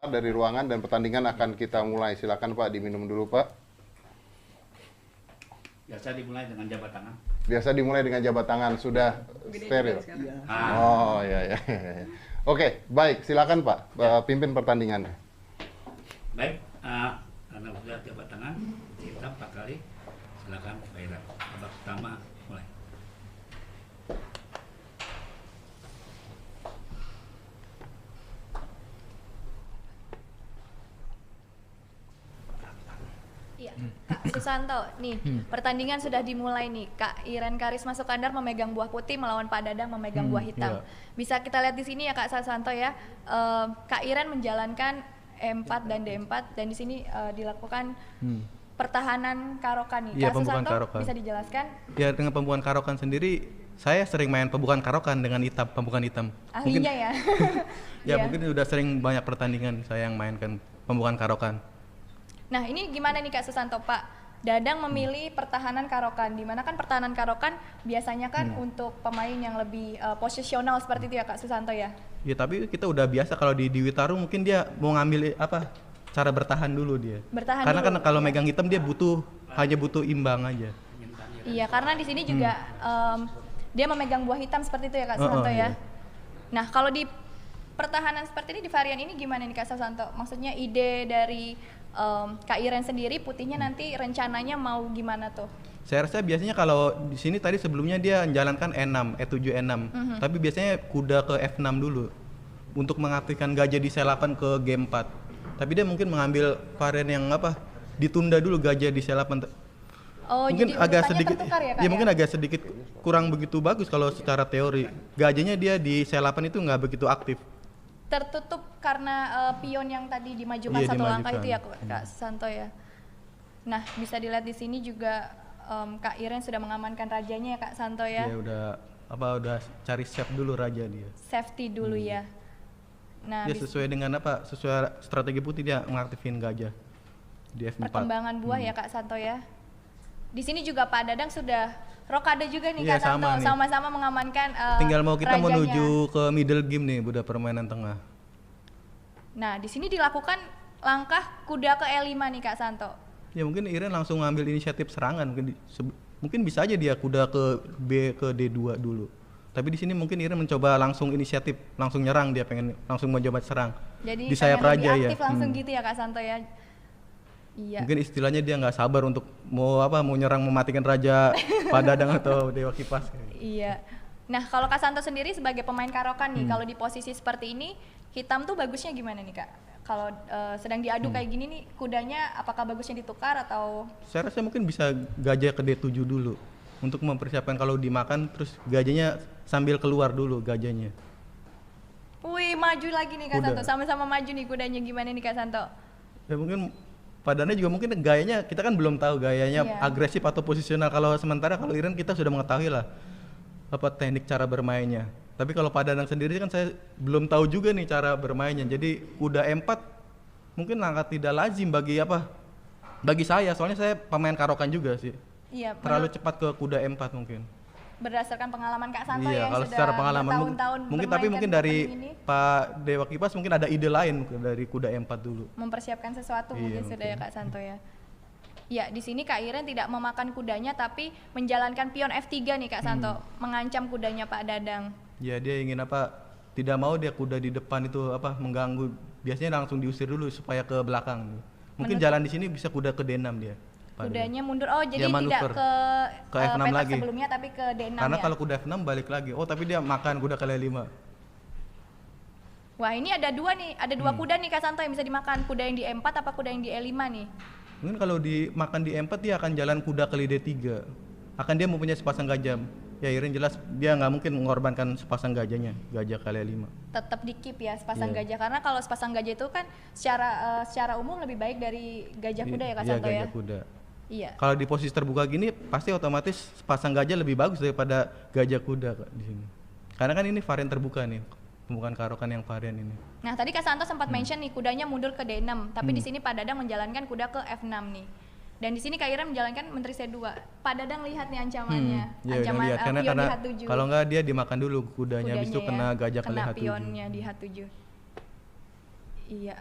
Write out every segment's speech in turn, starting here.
dari ruangan dan pertandingan akan kita mulai. Silakan Pak, diminum dulu Pak. Biasa dimulai dengan jabat tangan. Biasa dimulai dengan jabat tangan, sudah steril. Oh iya iya. Oke, baik, silakan Pak, pimpin pertandingannya. Baik, karena sudah jabat tangan, kita 4 kali. Silakan Pak Iren. Babak pertama mulai. Iya, Kak Susanto, nih pertandingan sudah dimulai nih. Kak Iren Karisma Sukandar memegang buah putih melawan Pak Dadang memegang buah hitam. Iya. Bisa kita lihat di sini ya Kak Susanto ya. Kak Iren menjalankan E4 dan D4 dan di sini dilakukan pertahanan karokan nih. Iya, Kak pembukaan Susanto karokan. bisa dijelaskan? Ya, dengan pembukaan karokan sendiri, saya sering main pembukaan karokan dengan pembukaan hitam. Ahlinya ya. Ya, Iya. mungkin udah sering banyak pertandingan saya yang mainkan pembukaan karokan. Nah ini gimana nih Kak Susanto, Pak Dadang memilih pertahanan karokan, dimana kan pertahanan karokan biasanya kan untuk pemain yang lebih posisional seperti itu ya Kak Susanto ya? Ya, tapi kita udah biasa kalau di Witaru mungkin dia mau ngambil cara bertahan dulu dia. Bertahan Karena dulu, kan kalau iya. megang hitam dia hanya butuh imbang aja. Iya, karena di sini juga dia memegang buah hitam seperti itu ya Kak Susanto ya? Iya. Nah kalau di pertahanan seperti ini, di varian ini gimana nih Kak Susanto? Maksudnya ide dari Kak Iren sendiri putihnya nanti rencananya mau gimana tuh? Saya rasa biasanya kalau di sini tadi sebelumnya dia menjalankan E6, E7, E6. Tapi biasanya kuda ke F6 dulu untuk mengaktifkan gajah di C8 ke G4. Tapi dia mungkin mengambil varian yang ditunda dulu gajah di C8. Oh, Mungkin jadi agak urutannya sedikit tertukar ya Kak ya, mungkin agak sedikit kurang begitu bagus kalau secara teori. Gajahnya dia di C8 itu nggak begitu aktif. Tertutup karena pion yang tadi dimajukan Iya, satu langkah dimajukan. itu ya Kak Santo ya. Nah bisa dilihat di sini juga Kak Iren sudah mengamankan rajanya ya Kak Santo ya. Dia udah cari save dulu raja dia. Safety dulu ya. Nah Dia sesuai dengan sesuai strategi putih dia mengaktifin gajah di F4. perkembangan buah ya Kak Santo ya. Di sini juga Pak Dadang sudah rokade juga nih Iya, Kak Santo, sama nih. sama-sama mengamankan Tinggal kita rajanya. menuju ke middle game nih, udah permainan tengah. Nah di sini dilakukan langkah kuda ke E5 nih Kak Santo. Ya mungkin Iren langsung ngambil inisiatif serangan, mungkin bisa aja dia kuda ke B ke D2 dulu. Tapi di sini mungkin Iren mencoba langsung inisiatif, langsung nyerang, dia pengen langsung mencoba serang. Jadi di sayap pengen lebih raja ya. aktif langsung gitu ya Kak Santo ya. Iya. Mungkin istilahnya dia nggak sabar untuk mau nyerang mematikan raja Pak Dadang atau Dewa Kipas. Iya. Nah, kalau Kak Santo sendiri sebagai pemain karokan nih, kalau di posisi seperti ini, hitam tuh bagusnya gimana nih Kak? Kalau sedang diadu kayak gini nih, kudanya apakah bagusnya ditukar atau? Saya rasa mungkin bisa gajah ke D7 dulu untuk mempersiapkan kalau dimakan, terus gajahnya sambil keluar dulu gajahnya. Wih, maju lagi nih Kak Kuda. Santo, sama-sama maju nih kudanya, gimana nih Kak Santo? Ya mungkin Padanya juga mungkin gayanya kita kan belum tahu gayanya Iya. agresif atau posisional. Kalau Iren kita sudah mengetahui lah teknik cara bermainnya. Tapi kalau Padanang sendiri kan saya belum tahu juga nih cara bermainnya. Jadi kuda E4 mungkin langkah tidak lazim bagi saya, soalnya saya pemain karokan juga sih. Iya, Terlalu cepat ke kuda E4 mungkin. berdasarkan pengalaman Kak Santo Iya, yang kalau sudah secara pengalaman bertahun-tahun mungkin tapi bermainkan mungkin dari pertandingan ini, Pak Dewa Kipas mungkin ada ide lain mungkin dari kuda E4 dulu. mempersiapkan sesuatu Iya, mungkin sudah ya mungkin. Kak Santo ya. Ya, di sini Kak Iren tidak memakan kudanya tapi menjalankan pion F3 nih Kak Santo, mengancam kudanya Pak Dadang. Ya dia ingin tidak mau dia kuda di depan itu mengganggu. Biasanya langsung diusir dulu supaya ke belakang. Mungkin Menutup. jalan di sini bisa kuda ke D6 dia. Pak Dewa. Kudanya mundur. Oh, jadi Dia tidak manuver. ke Ke F6 petak lagi. sebelumnya tapi ke D6 Karena ya. kalau kuda F6 balik lagi. Oh, tapi dia makan kuda kali 5. Wah, ini ada dua nih, ada dua kuda nih Kak Santo yang bisa dimakan. Kuda yang di E4 apa kuda yang di E5 nih? Mungkin kalau dimakan di E4 dia akan jalan kuda kali D3. Akan dia mempunyai sepasang gajah. Ya Iren jelas dia nggak mungkin mengorbankan sepasang gajahnya, gajah kali 5. Tetap di keep ya sepasang Iya. gajah, karena kalau sepasang gajah itu kan secara umum lebih baik dari gajah kuda ya Kak Iya, Santo ya. gajah kuda. Iya. Kalau di posisi terbuka gini pasti otomatis sepasang gajah lebih bagus daripada gajah kuda Kak, di sini. Karena kan ini varian terbuka nih, bukan karokan yang varian ini. Nah, tadi Kak Santo sempat mention nih kudanya mundur ke D6, tapi di sini Pak Dadang menjalankan kuda ke F6 nih. Dan di sini Kak Iren menjalankan menteri C2. Pak Dadang lihat nih ancamannya. Ya udah Ancaman lihat karena pion di H7. kalau nggak dia dimakan dulu kudanya, habis itu ya, kena gajah kali kena H7. pionnya di H7. Iya.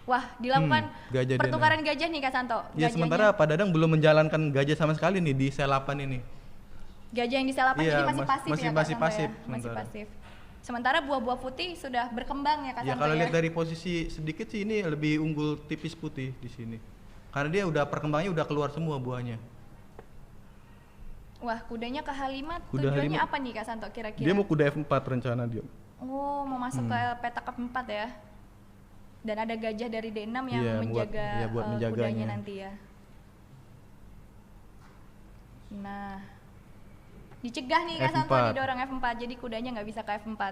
Wah, dilakukan gajah pertukaran gajah nih Kak Santo. Ya, sementara Pak Dadang belum menjalankan gajah sama sekali nih di sel 8 ini. Gajah yang di sel 8 Iya, ini masih pasif ya Kak masih Santo pasif ya? Masih sementara. pasif. Sementara buah-buah putih sudah berkembang ya Kak Ya Santo kalau ya? lihat dari posisi sedikit sih ini lebih unggul tipis putih di sini. Karena dia udah perkembangannya udah keluar semua buahnya. Wah, kudanya ke H5 Kuda tujuannya H5. apa nih Kak Santo kira-kira? Dia mau kuda F4 rencana dia. Oh, mau masuk ke petak keempat ya? Dan ada gajah dari D6 yang Iya, menjaga buat menjaganya. kudanya nanti ya. Nah, dicegah nih Kak Santo, F4. didorong F4, jadi kudanya nggak bisa ke F4.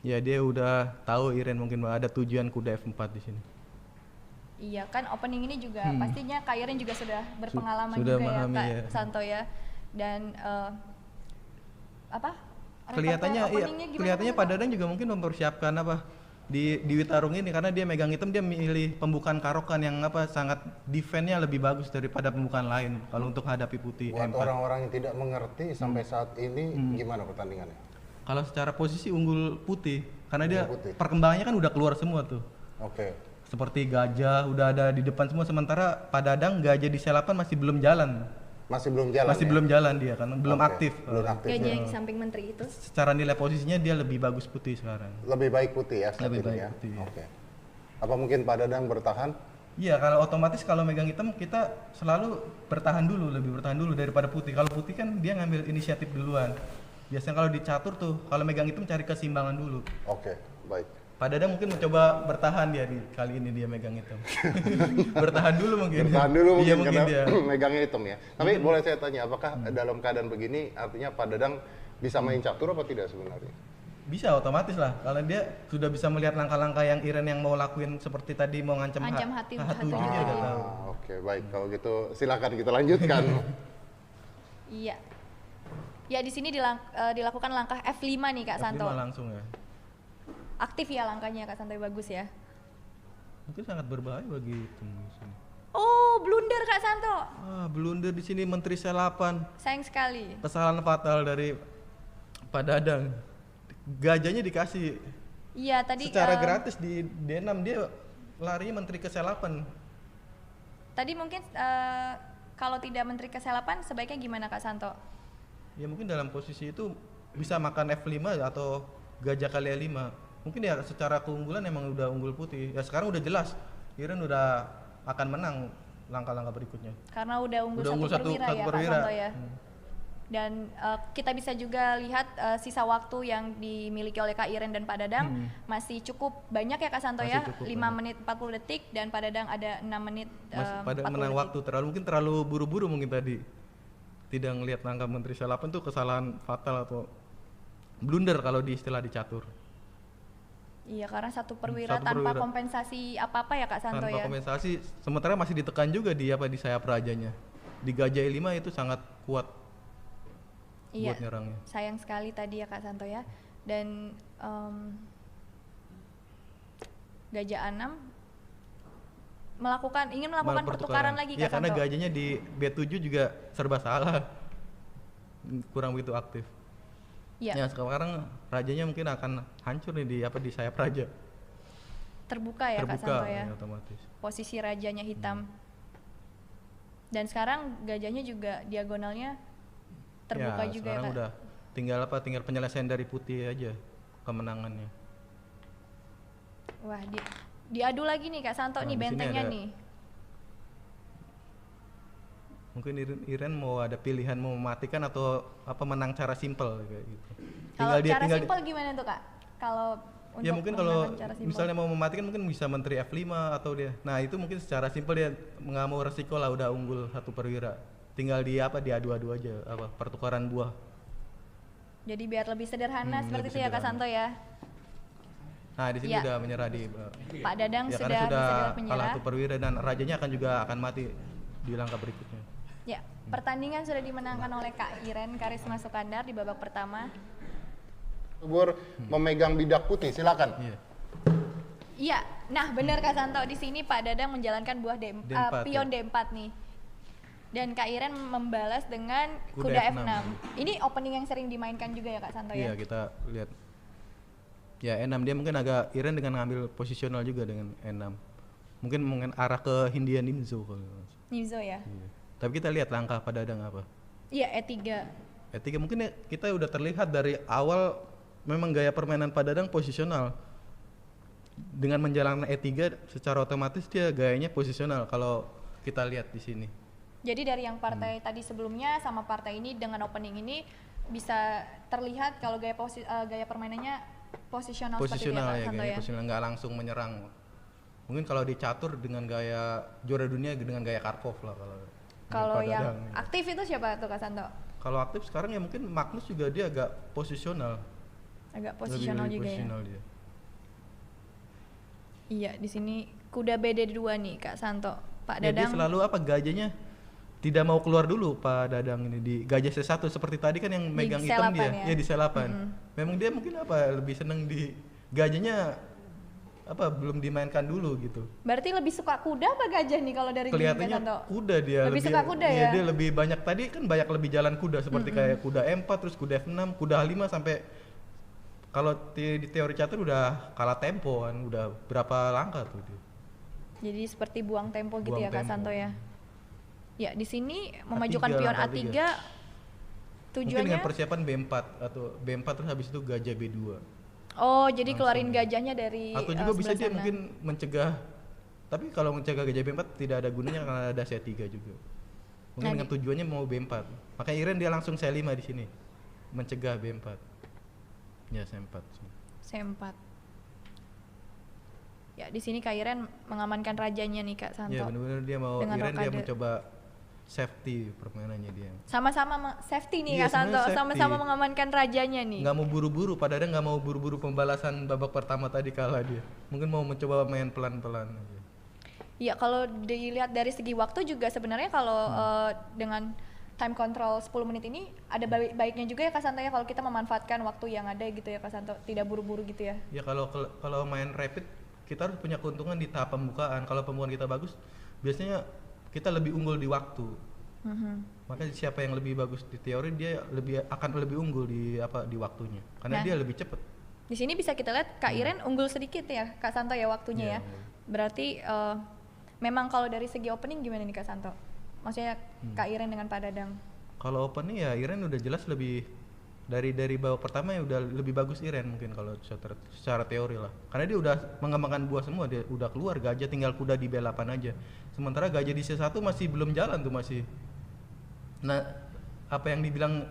Ya dia udah tahu Iren mungkin ada tujuan kuda F4 di sini. Iya kan, opening ini juga pastinya Kak Iren juga sudah berpengalaman sudah juga memahami, ya Kak ya. Santo ya. Dan apa? Kelihatannya Repertoire iya, openingnya gimana, kelihatannya Kak Pak Santo? Dadang juga mungkin mempersiapkan apa di Witarung ini karena dia megang hitam, dia milih pembukaan karokan yang apa sangat defense-nya lebih bagus daripada pembukaan lain kalau untuk hadapi putih Buat M4. orang-orang yang tidak mengerti sampai saat ini gimana pertandingannya? Kalau secara posisi unggul putih karena dia Unggul putih. perkembangannya kan udah keluar semua tuh. Oke. Seperti gajah udah ada di depan semua, sementara Pak Dadang gajah di selapan masih belum jalan. Masih belum jalan. Masih ya? belum jalan dia kan, belum Oke, aktif. Belum aktif. Gajah ya. yang di samping menteri itu. Secara nilai posisinya dia lebih bagus putih sekarang. Lebih baik putih ya saat Lebih ini baik ya. putih, ya. Oke. Apa mungkin Pak Dadang bertahan? Iya, kalau otomatis kalau megang hitam kita selalu bertahan dulu, lebih bertahan dulu daripada putih. Kalau putih kan dia ngambil inisiatif duluan. Biasanya kalau di catur tuh, kalau megang hitam cari keseimbangan dulu. Oke, baik. Pak Dadang mungkin mencoba bertahan dia di kali ini dia megang hitam. Bertahan dulu mungkin. Bertahan dulu Iya, mungkin karena dia. megangnya hitam ya. Tapi boleh saya tanya, apakah dalam keadaan begini artinya Pak Dadang bisa main catur apa tidak sebenarnya? Bisa otomatis lah, kalau dia sudah bisa melihat langkah-langkah yang Iren yang mau lakuin seperti tadi mau ngancam Ancam hati H7 H7. dia udah tahu. Oke, baik. Kalau gitu silakan kita lanjutkan. Iya. Ya di sini dilakukan langkah F5 nih Kak Santo. F5 langsung ya. Aktif ya langkahnya Kak Santo, bagus ya. Mungkin sangat berbahaya bagi hitam di sini. Oh, blunder Kak Santo. Blunder di sini Menteri Sel 8. Sayang sekali. Kesalahan fatal dari Pak Dadang. Gajahnya dikasih Iya, tadi secara gratis di D6, dia larinya Menteri ke Sel 8. tadi mungkin kalau tidak menteri ke Sel 8 sebaiknya gimana Kak Santo? Ya mungkin dalam posisi itu bisa makan F5 atau gajah kali E5. Mungkin ya secara keunggulan emang udah unggul putih. Ya sekarang udah jelas Iren udah akan menang langkah-langkah berikutnya. Karena udah unggul, Udah unggul satu perwira ya Kak Santo ya. Dan kita bisa juga lihat sisa waktu yang dimiliki oleh Kak Iren dan Pak Dadang masih cukup banyak ya Kak Santo Masih ya, cukup 5 banyak. menit 40 detik dan Pak Dadang ada 6 menit Masih pada 40 menang detik. waktu mungkin terlalu buru-buru mungkin tadi. Tidak ngelihat langkah Menteri Sel 8 tuh kesalahan fatal atau blunder kalau di istilah di catur. Iya, karena satu perwira Satu tanpa perwira. kompensasi apa-apa ya Kak Santo Tanpa ya. kompensasi, sementara masih ditekan juga di sayap rajanya. Di gajah E5 itu sangat kuat Iya. buat nyerangnya. Sayang sekali tadi ya Kak Santo ya. Dan gajah A6 ingin melakukan pertukaran lagi Ya Kak karena Santo. gajahnya di B7 juga serba salah. Kurang begitu aktif. Iya, Ya sekarang rajanya mungkin akan hancur nih di sayap raja. terbuka ya Kak Terbuka Santo ya. otomatis. Posisi rajanya hitam. Dan sekarang gajahnya juga diagonalnya terbuka juga ya sekarang Kak. udah tinggal penyelesaian dari putih aja kemenangannya. Wah, diadu lagi nih Kak Santo Nah, nih di sini bentengnya ada- nih. Mungkin Iren mau ada pilihan mau mematikan atau apa menang cara simpel kayak gitu. Kalau cara tinggal simpel gimana tuh Kak? Kalau untuk ya mungkin kalau memenangkan cara simpel. misalnya mau mematikan mungkin bisa menteri F5 atau dia. Nah, itu mungkin secara simpel dia nggak mau resiko lah udah unggul satu perwira. Tinggal diadu-adu aja pertukaran buah. Jadi biar lebih sederhana seperti lebih itu ya Kak sederhana. Santo ya. Nah, di sini Ya. udah menyerah di Pak Dadang ya sudah karena sudah bisa kalah menyerah. satu perwira dan rajanya akan mati di langkah berikutnya. Ya, pertandingan sudah dimenangkan oleh Kak Iren Karisma Sukandar di babak pertama. Subur memegang bidak putih, silakan. Iya. Iya, nah benar Kak Santo, di sini Pak Dadang menjalankan buah D4, pion ya. D4 nih. Dan Kak Iren membalas dengan Kuda kuda F6. F6. Ini opening yang sering dimainkan juga ya Kak Santo Iya, ya. kita lihat. Ya, E6 dia mungkin agak Iren dengan ngambil posisional juga dengan E6. Mungkin arah ke Hindia Nimzo kalau nggak salah. Nimzo ya. Iya. Tapi kita lihat langkah Pak Dadang apa. Iya, E3. E3 mungkin ya, kita udah terlihat dari awal memang gaya permainan Pak Dadang posisional. Dengan menjalankan E3 secara otomatis dia gayanya posisional kalau kita lihat di sini. Jadi dari yang partai tadi sebelumnya sama partai ini dengan opening ini bisa terlihat kalau gaya permainannya posisional seperti itu ya, Kak Ya, Santo gaya ya. posisional, nggak langsung menyerang. Mungkin kalau di catur dengan gaya juara dunia dengan gaya Karpov lah Kalau Pak yang Dadang. aktif itu siapa tuh Kak Santo? Kalau aktif sekarang ya mungkin Magnus juga dia agak posisional. Agak posisional Lebih juga posisional ya. dia. Iya, di sini kuda BD2 nih Kak Santo. Pak Ya, dia Dadang. selalu gajahnya tidak mau keluar dulu Pak Dadang ini di gajah C1 seperti tadi kan yang megang hitam dia, selapan ya? ya di selapan. Memang dia mungkin lebih seneng di gajahnya belum dimainkan dulu gitu. Berarti lebih suka kuda apa gajah nih kalau dari gini Kak Kelihatannya Santo? kuda dia Lebih suka kuda iya, ya? dia lebih banyak tadi kan banyak lebih jalan kuda seperti kayak kuda M4 terus kuda F6, kuda H5 sampai kalau di teori catur udah kalah tempo kan, udah berapa langkah tuh dia. Jadi seperti buang tempo gitu Buang ya Kak tempo. Santo ya. Ya, di sini memajukan A3, pion langkah A3 Mungkin tujuannya dengan persiapan B4 atau B4 terus habis itu gajah B2. oh, jadi keluarin gajahnya dari Atau juga bisa sebelah dia sana. mungkin mencegah, tapi kalau mencegah gajah B4 tidak ada gunanya karena ada C3 juga. Mungkin Nah, dengan tujuannya mau B4. Makanya Iren dia langsung C5 di sini. Mencegah B4. Ya C4. C4. Ya, di sini Kak Iren mengamankan rajanya nih Kak Santo. Ya benar-benar dia mau Dengan Iren dia rokade. mencoba safety permainannya dia. Sama-sama safety nih Iya, Kak Santo, sebenarnya safety. sama-sama mengamankan rajanya nih. Nggak mau buru-buru, padahal nggak mau buru-buru pembalasan babak pertama tadi kalah dia. Mungkin mau mencoba main pelan-pelan aja. Iya, kalau dilihat dari segi waktu juga sebenarnya kalau dengan time control 10 menit ini ada baiknya juga ya Kak Santo ya kalau kita memanfaatkan waktu yang ada gitu ya Kak Santo, tidak buru-buru gitu ya. Ya kalau main rapid kita harus punya keuntungan di tahap pembukaan. Kalau pembukaan kita bagus, biasanya kita lebih unggul di waktu. Makanya siapa yang lebih bagus di teori dia akan lebih unggul di waktunya. Karena Nah, dia lebih cepat. Di sini bisa kita lihat Kak Iren unggul sedikit ya Kak Santo ya waktunya Iya, ya. Berarti memang kalau dari segi opening gimana nih Kak Santo? Maksudnya Kak Iren dengan Pak Dadang. Kalau open nih ya Iren udah jelas lebih dari babak pertama ya udah lebih bagus Iren mungkin kalau secara teori lah. Karena dia udah mengembangkan buah semua, dia udah keluar gajah tinggal kuda di B8 aja. Sementara gajah di C1 masih belum jalan tuh masih. Nah, apa yang dibilang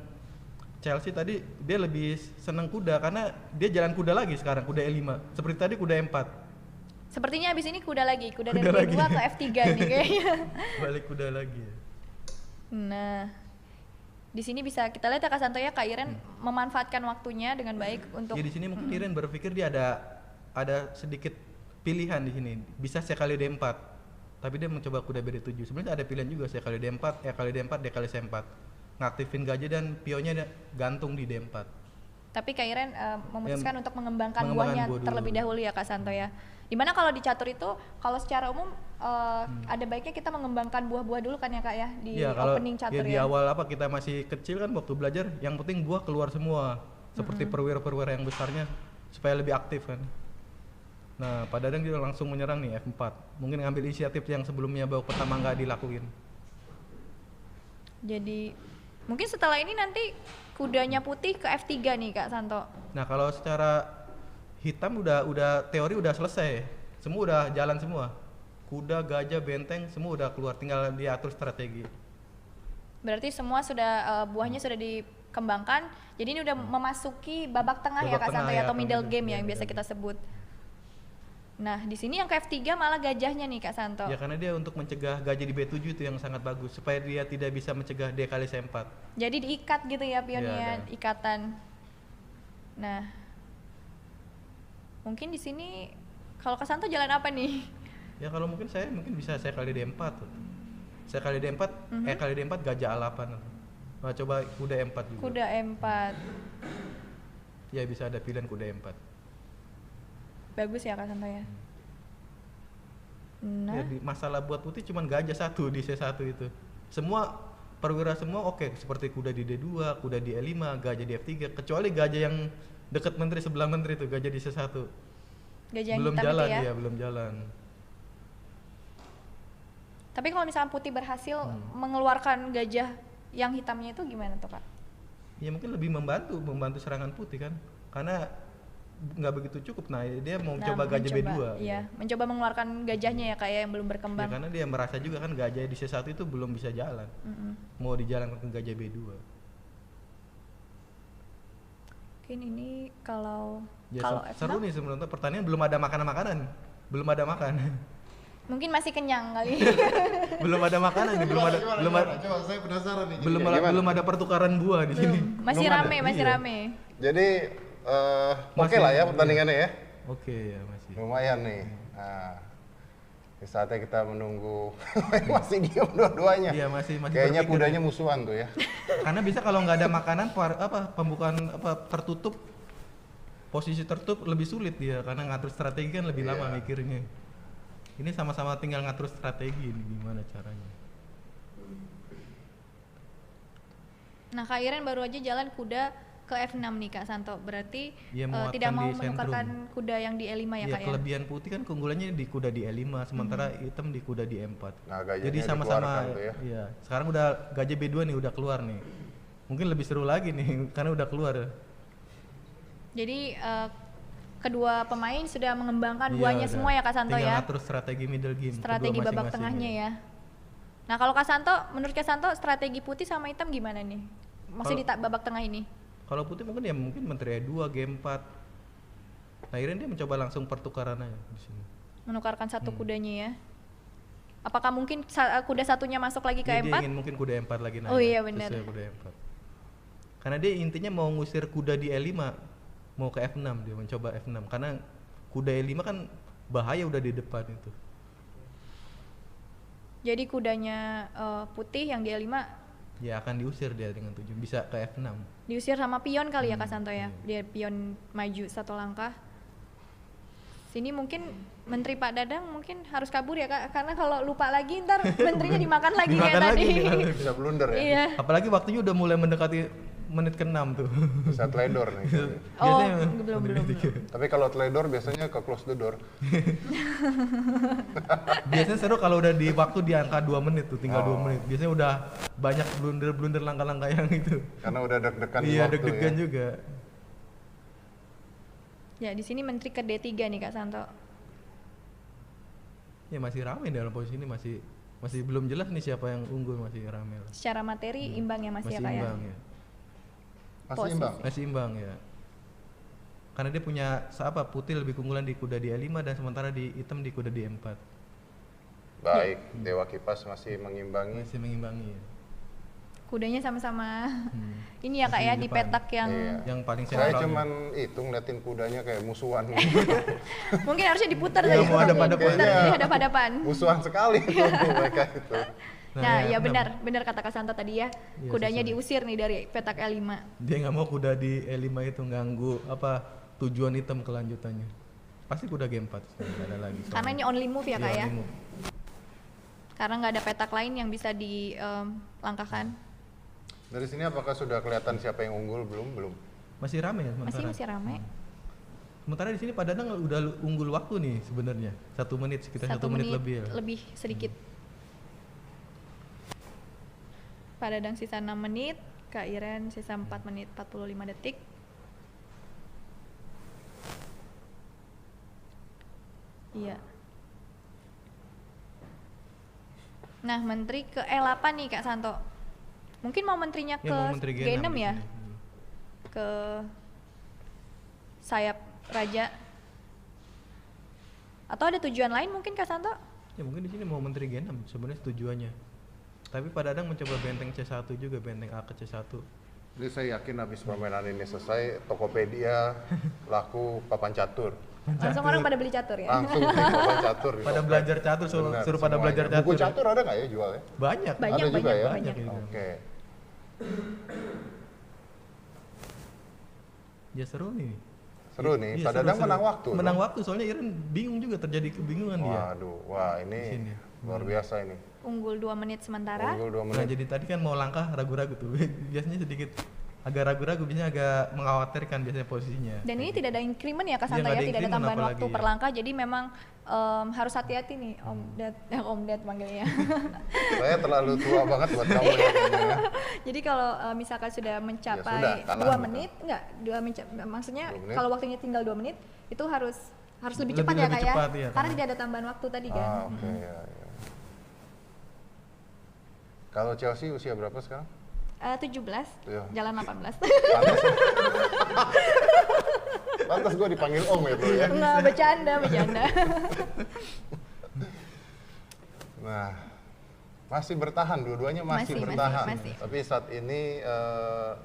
Chelsea tadi dia lebih senang kuda karena dia jalan kuda lagi sekarang, kuda E5. Seperti tadi kuda E4. Sepertinya abis ini kuda lagi, kuda Kuda dari B2 lagi. ke F3 nih kayaknya. Balik kuda lagi. Nah, di sini bisa kita lihat ya Kak Santo ya, Kak Iren memanfaatkan waktunya dengan baik untuk Ya di sini mungkin Iren berpikir dia ada sedikit pilihan di sini. Bisa sekali D4. Tapi dia mencoba kuda BD7. Sebenarnya ada pilihan juga sekali D4, E kali D4, D kali C4. Ngaktifin gajah dan pionnya gantung di D4. tapi Kak Iren memutuskan untuk mengembangkan mengembangkan buahnya buah dulu. terlebih dahulu ya Kak Santo ya. Dimana kalau di catur itu kalau secara umum ada baiknya kita mengembangkan buah-buah dulu kan ya Kak ya di Ya kalau opening catur di ya. awal kita masih kecil kan waktu belajar, yang penting buah keluar semua. Seperti perwira-perwira yang besarnya supaya lebih aktif kan. Nah, Pak Dadang dia langsung menyerang nih F4. Mungkin ngambil inisiatif yang sebelumnya babak pertama nggak dilakuin. Jadi mungkin setelah ini nanti kudanya putih ke F3 nih Kak Santo. Nah, kalau secara hitam udah teori udah selesai. Semua udah jalan semua. Kuda, gajah, benteng semua udah keluar, tinggal diatur strategi. Berarti semua sudah buahnya sudah dikembangkan. Jadi ini udah memasuki babak tengah ya Babak Kak Santo tengah ya ya, atau middle middle game ya yang game, biasa middle kita sebut. Nah, di sini yang ke F3 malah gajahnya nih Kak Santo. Ya karena dia untuk mencegah gajah di B7 itu yang sangat bagus supaya dia tidak bisa mencegah D kali C4. Jadi diikat gitu ya pionnya, ada. ikatan. Nah, mungkin di sini kalau Kak Santo jalan apa nih? Ya kalau mungkin bisa saya kali D4 tuh. Saya kali D4, kali D4 gajah A8. Nah, coba kuda M4 juga. Kuda M4. Ya bisa ada pilihan kuda M4. Bagus ya Kak Santo ya. Nah, Ya, masalah buat putih cuman gajah satu di C1 itu. Semua perwira semua oke, seperti kuda di D2, kuda di E5, gajah di F3, kecuali gajah yang dekat menteri sebelah menteri itu, gajah di C1. gajah yang Belum hitam jalan itu ya. dia, belum jalan. Tapi kalau misalkan putih berhasil mengeluarkan gajah yang hitamnya itu gimana tuh Kak? Ya mungkin lebih membantu serangan putih kan, karena nggak begitu cukup. Nah dia mau coba gajah B2. Iya, mencoba mengeluarkan gajahnya ya Kak ya, yang belum Ya, berkembang. karena dia merasa juga kan gajah di C1 itu belum bisa jalan, mau dijalankan ke gajah B2. Mungkin ini kalau Ya, F6 seru nih sebenarnya pertandingan, belum ada makanan, belum ada makan. mungkin masih kenyang kali. Belum ada makanan nih, Coba saya penasaran nih. belum ada pertukaran buah di sini. Masih Belum ada. rame, masih Iya. rame. Jadi oke lah ya pertandingannya ya. Oke ya masih. Lumayan nih. Nah, di saatnya kita menunggu masih diam dua-duanya. Iya, masih Kayaknya berpikir kudanya musuhan tuh ya. Karena bisa kalau nggak ada makanan pembukaan tertutup, posisi tertutup lebih sulit dia, karena ngatur strategi kan lebih lama mikirnya. Ini sama-sama tinggal ngatur strategi ini gimana caranya. Nah, Kak Iren baru aja jalan kuda ke F6 nih Kak Santo. Berarti Iya, muatkan tidak mau di menukarkan sentrum. kuda yang di E5 ya Iya, Kak ya? kelebihan putih kan keunggulannya di kuda di E5, sementara hitam di kuda di E4. Nah, gajahnya Jadi sama-sama dikeluarkan tuh ya. iya. Sekarang udah gajah B2 nih udah keluar nih. Mungkin lebih seru lagi nih karena udah keluar. Jadi kedua pemain sudah mengembangkan Iya, buahnya udah. semua ya Kak Santo Tinggal ya? ngatur strategi middle game. Strategi kedua babak masing-masing tengahnya ya. Nah, kalau Kak Santo, menurut Kak Santo strategi putih sama hitam gimana nih? Masih di babak tengah ini? Kalau putih mungkin menteri 2 game 4. Nah, akhirnya dia mencoba langsung pertukaran aja di sini. Menukarkan satu kudanya ya. Apakah mungkin kuda satunya masuk lagi ke Dia E4? ingin mungkin kuda E4 lagi naik. Oh iya, benar. Sesuai kuda E4. Karena dia intinya mau ngusir kuda di E5, mau ke F6, dia mencoba F6 karena kuda E5 kan bahaya udah di depan itu. Jadi kudanya putih yang di E5 Ya akan diusir dia dengan 7, bisa ke F6. diusir sama pion kali ya Kak Santo ya. Dia pion maju satu langkah. Sini mungkin Menteri Pak Dadang mungkin harus kabur ya Kak, karena kalau lupa lagi ntar menterinya dimakan lagi kayak Dimakan tadi. lagi. Bisa blunder ya. Iya. Apalagi waktunya udah mulai mendekati menit ke-6 tuh. Bisa teledor nih. Oh, Biasanya belum. Tapi kalau teledor biasanya ke close the door. Biasanya seru kalau udah di waktu di angka 2 menit tuh, tinggal 2 menit. Biasanya udah banyak blunder langkah-langkah yang itu. Karena udah deg-degan di Iya, waktu deg-degan ya. juga. Ya, di sini Menteri ke D3 nih Kak Santo. Ya masih ramai dalam posisi ini, masih belum jelas nih siapa yang unggul, masih ramai lah. Secara materi imbang ya masih ya Kak ya. imbang ya. Masih Posisi. imbang. Masih imbang ya. Karena dia punya putih lebih keunggulan di kuda di E5 dan sementara di hitam di kuda di E4. Baik, Dewa Kipas masih mengimbangi. Masih mengimbangi ya. Kudanya sama-sama ini ya Kak Masih ya di di depan. petak yang Iya. Yang paling Saya sentral. cuman itu ngeliatin kudanya kayak musuhan. mungkin harusnya diputar Iya, tadi. mau hadap-hadapan. Diputar, Kayaknya dihadap-hadapan. Musuhan sekali tuh mereka itu. Nah, ya enam. benar kata Kak Santo tadi ya. Iya, Kudanya sesuai. diusir nih dari petak E5. Dia nggak mau kuda di E5 itu ganggu tujuan hitam kelanjutannya. Pasti kuda G4 nggak ada lagi. Karena ini only move ya Kak ya. Iya, only move. Karena nggak ada petak lain yang bisa dilangkahkan. Dari sini apakah sudah kelihatan siapa yang unggul? Belum. Masih ramai ya sementara. Masih ramai. Sementara di sini Pak Dadang udah unggul waktu nih sebenarnya. 1 menit, sekitar 1 menit lebih ya. lebih sedikit. Pak Dadang sisa 6 menit, Kak Iren sisa 4 menit 45 detik. Iya. Nah, menteri ke E8 nih Kak Santo. Mungkin mau menterinya ke Ya, mau menteri G6 di ya? sini. Ke sayap raja. Atau ada tujuan lain mungkin Kak Santo? Ya mungkin di sini mau menteri G6 sebenarnya tujuannya. Tapi Pak Dadang mencoba benteng C1 juga, benteng A ke C1. Jadi saya yakin habis permainan ini selesai, Tokopedia laku papan catur. Langsung orang pada beli catur ya? Langsung beli papan catur. di Pada Tokped. belajar catur, suruh Benar, pada semuanya. belajar Buku catur. catur ada nggak ya jualnya? Banyak. Banyak, Ada juga ya? banyak. gitu. Oke. Ya seru nih. Seru nih, Iya, Pak seru, Dadang seru. menang waktu. Menang dong. waktu, soalnya Iren bingung juga, terjadi kebingungan dia. Waduh, wah Di ini sini. luar biasa ini. Unggul 2 menit sementara. Unggul 2 Nah menit. jadi tadi kan mau langkah ragu-ragu tuh, biasanya sedikit agak ragu-ragu, biasanya agak mengkhawatirkan biasanya posisinya. Dan ini tidak ada increment ya Kak Iya, Santo nggak ya, ada tidak ada increment tambahan apalagi waktu ya. per langkah, jadi memang harus hati-hati nih Om Ded manggilnya. Saya terlalu tua banget buat kamu ya. kayaknya. Jadi kalau misalkan sudah mencapai sudah, kalah 2 gitu. menit, maksudnya 2 menit. kalau waktunya tinggal 2 menit, itu harus lebih Lebih- cepat ya lebih Kak ya, cepat, iya, karena karena- tidak ada tambahan waktu tadi kan. Ah, oke ya, ya. Kalau Chelsea usia berapa sekarang? 17, Iya. jalan 18. Pantas. Pantas gue dipanggil Om itu ya. Nggak, bercanda. Nah, masih bertahan, dua-duanya masih Masih, bertahan. masih. Tapi saat ini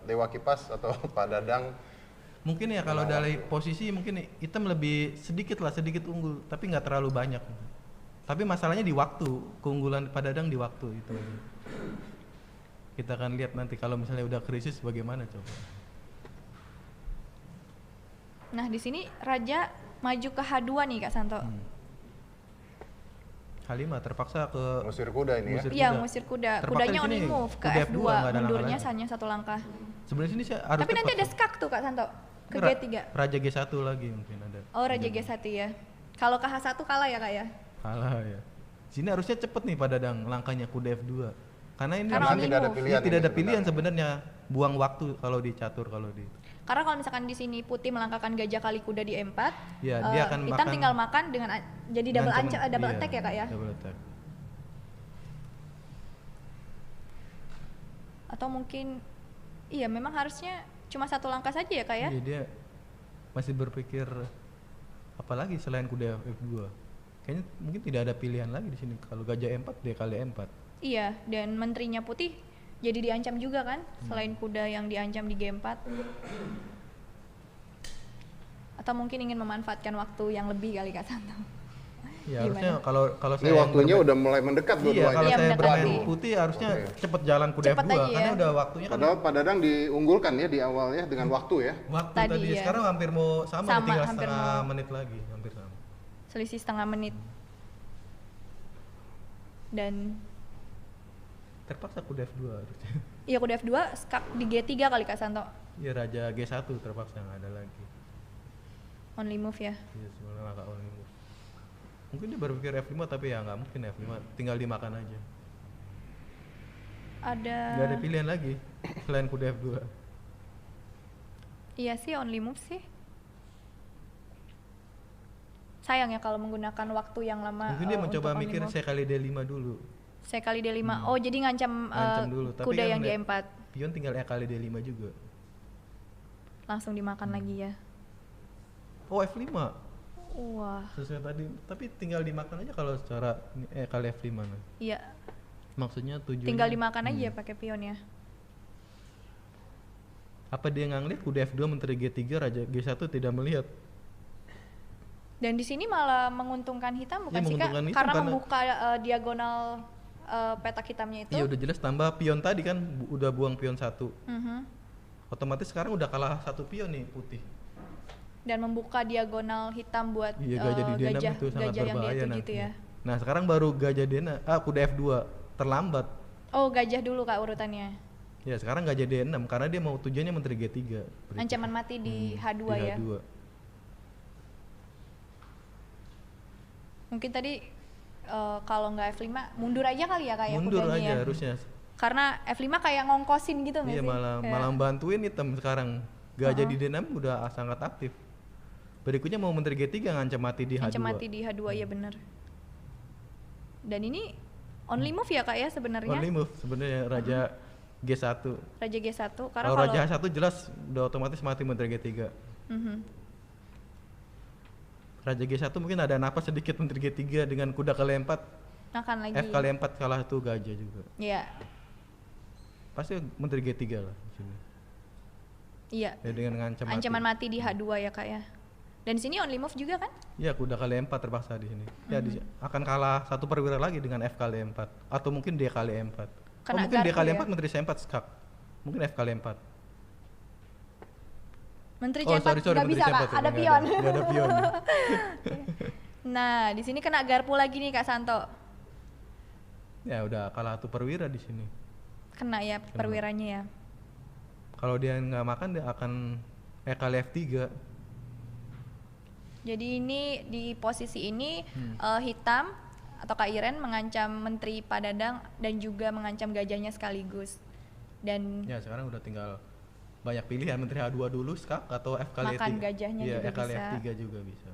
Dewa Kipas atau Pak Dadang Mungkin ya kalau dari posisi mungkin hitam lebih sedikit unggul, tapi nggak terlalu banyak. Tapi masalahnya di waktu, keunggulan Pak Dadang di waktu itu. Kita akan lihat nanti kalau misalnya udah krisis bagaimana coba. Nah di sini Raja maju ke H2 nih Kak Santo. H5 terpaksa ke ngusir kuda ini ya. Iya ngusir kuda. Terpaksa Kudanya di sini only move ke kuda F2, F2, nggak ada mundurnya langkah hanya 1 langkah. sebenarnya sini saya harus Tapi nanti ada skak tuh Kak Santo ke G3. Raja G1 lagi mungkin ada. Oh Raja G1 ya. Kalau ke H1 kalah ya Kak ya? Kalah ya. Sini harusnya cepet nih Pak Dadang langkahnya kuda F2. Karena ini Karena harusnya only tidak ada move. pilihan. tidak ini ada pilihan sebenarnya. sebenarnya. Buang waktu kalau di catur kalau di. Karena kalau misalkan di sini Putih melangkahkan gajah kali kuda di E4, Ya, dia akan Hitam makan- tinggal makan dengan jadi double Ngancam- double iya, attack ya Kak ya? Double attack. Atau mungkin iya memang harusnya cuma 1 langkah saja ya Kak ya? Iya, dia masih berpikir apalagi selain kuda F2. Kayaknya mungkin tidak ada pilihan lagi di sini. Kalau gajah E4 dia kali E4. Iya, dan menterinya Putih jadi diancam juga kan, selain kuda yang diancam di G4. Atau mungkin ingin memanfaatkan waktu yang lebih kali Kak Santo. Ya Gimana? harusnya kalau Ini saya yang waktunya bermain- udah mulai mendekat Iya, dua-duanya. kalau Iya, saya mendekati. bermain putih harusnya Oke. cepet jalan kuda Cepet F2 aja karena ya. udah waktunya kan Padahal Pak Dadang diunggulkan ya di awal ya dengan waktu ya. waktu Tadi, tadi, ya. sekarang hampir mau sama, Sama, tinggal hampir setengah mau. menit lagi, hampir sama. Selisih setengah menit. Dan Terpaksa kuda F2 harusnya. iya kuda F2 skak di G3 kali Kak Santo. Iya Raja G1 terpaksa nggak ada lagi. Only move ya. Iya sebenarnya langkah only move. Mungkin dia berpikir F5 tapi ya nggak mungkin F5, tinggal dimakan aja. Ada Nggak ada pilihan lagi selain kuda F2. Iya sih only move sih. Sayang ya kalau menggunakan waktu yang lama. Mungkin dia untuk mencoba only mikir move. saya kali D5 dulu. Saya kali D5. Oh, jadi ngancam, Ngancam dulu, tapi kuda kan yang di dia- E4. Pion tinggal E kali D5 juga. Langsung dimakan lagi ya. Oh F5 Wah. sesuai tadi, tapi tinggal dimakan aja kalau secara E kali F5 kan. Iya, Maksudnya tujuannya tinggal dimakan aja pakai pion ya. Apa dia nggak ngeliat kuda F2 menteri G3 Raja G1 tidak melihat? Dan di sini malah menguntungkan hitam bukan Iya, sih Kak? menguntungkan hitam Karena karena- membuka diagonal petak hitamnya itu. Iya udah jelas tambah pion tadi kan udah buang pion 1. Mhm. Otomatis sekarang udah kalah 1 pion nih putih. Dan membuka diagonal hitam buat Iya gajah di D6 gajah, itu sangat gajah yang berbahaya D7 nanti. gitu ya. Nah sekarang baru gajah D6, kuda F2 terlambat. Oh, gajah dulu Kak urutannya. Ya sekarang gajah D6 karena dia mau tujuannya menteri G3. berikut. Ancaman mati di H2 Di ya. H2. Mungkin tadi kalau nggak F5 mundur aja kali ya Kak ya Mundur kudanya aja ya. harusnya. Karena F5 kayak ngongkosin gitu nggak Iya sih? malah Kayak- malah bantuin hitam sekarang. Gajah di D6 udah sangat aktif. Berikutnya mau menteri G3 ngancam mati di H2. Ancam mati di H2 ya benar. Dan ini only move ya Kak ya sebenarnya. Only move sebenarnya Raja G1. Raja G1 karena Kalau kalau Raja H1 jelas udah otomatis mati menteri G3. Mhm. Raja G1 mungkin ada napas sedikit menteri G3 dengan kuda kali 4. akan lagi. F kali 4 kalah tuh gajah juga. Iya. Pasti menteri G3 lah di sini. Iya. Ya, dengan ngancam Ancaman mati. mati di H2 ya Kak ya. Dan di sini only move juga kan? Ya kuda kali 4 terpaksa di sini. Ya akan kalah 1 perwira lagi dengan F kali 4 atau mungkin D kali 4. Kena mungkin D garpu kali ya? 4 menteri C4 skak. Mungkin F kali 4. Menteri Oh, C4 sorry, nggak menteri bisa C4 Kak, ya, ada nggak pion. nggak ada pion. Nah, di sini kena garpu lagi nih Kak Santo. Ya udah kalah 1 perwira di sini. Kena ya perwiranya ya. Kalau dia nggak makan dia akan kali F3. Jadi ini di posisi ini Hitam atau Kak Iren mengancam Menteri Pak Dadang dan juga mengancam gajahnya sekaligus. Dan Ya sekarang udah tinggal banyak pilihan, Menteri H2 dulu, skak atau F kali makan F3. gajahnya Iya, juga F kali bisa. F3 juga bisa.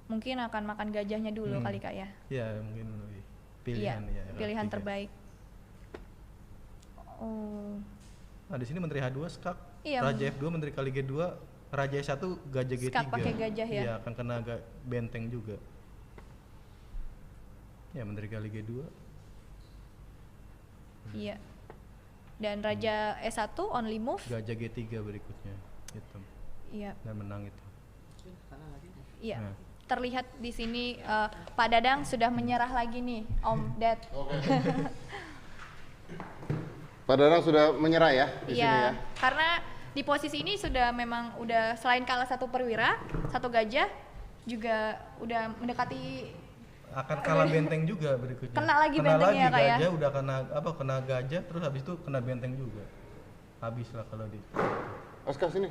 Mungkin akan makan gajahnya dulu kali Kak ya. Iya mungkin lebih Iya, pilihan ya. F pilihan kali F3. terbaik. Oh. Nah di sini Menteri H2 skak, Iya. Raja F2, Menteri kali G2, Raja S1, Gajah G3. Skak pakai gajah ya? Iya akan kena benteng juga. Ya Menteri kali G2. Iya. Dan Raja S1 only move. Gajah G3 berikutnya gitu. Iya. Dan menang itu. Iya. Nah. Terlihat di sini Pak Dadang sudah menyerah lagi nih, Om Ded. Pak Dadang sudah menyerah ya di sini ya. Iya. Karena di posisi ini sudah memang udah selain kalah satu perwira, satu gajah juga udah mendekati Akan kalah benteng juga berikutnya. Kena lagi bentengnya, Kak, ya? Gajah udah kena gajah, terus habis itu kena benteng juga. Habis lah kalau di. Oscar sini.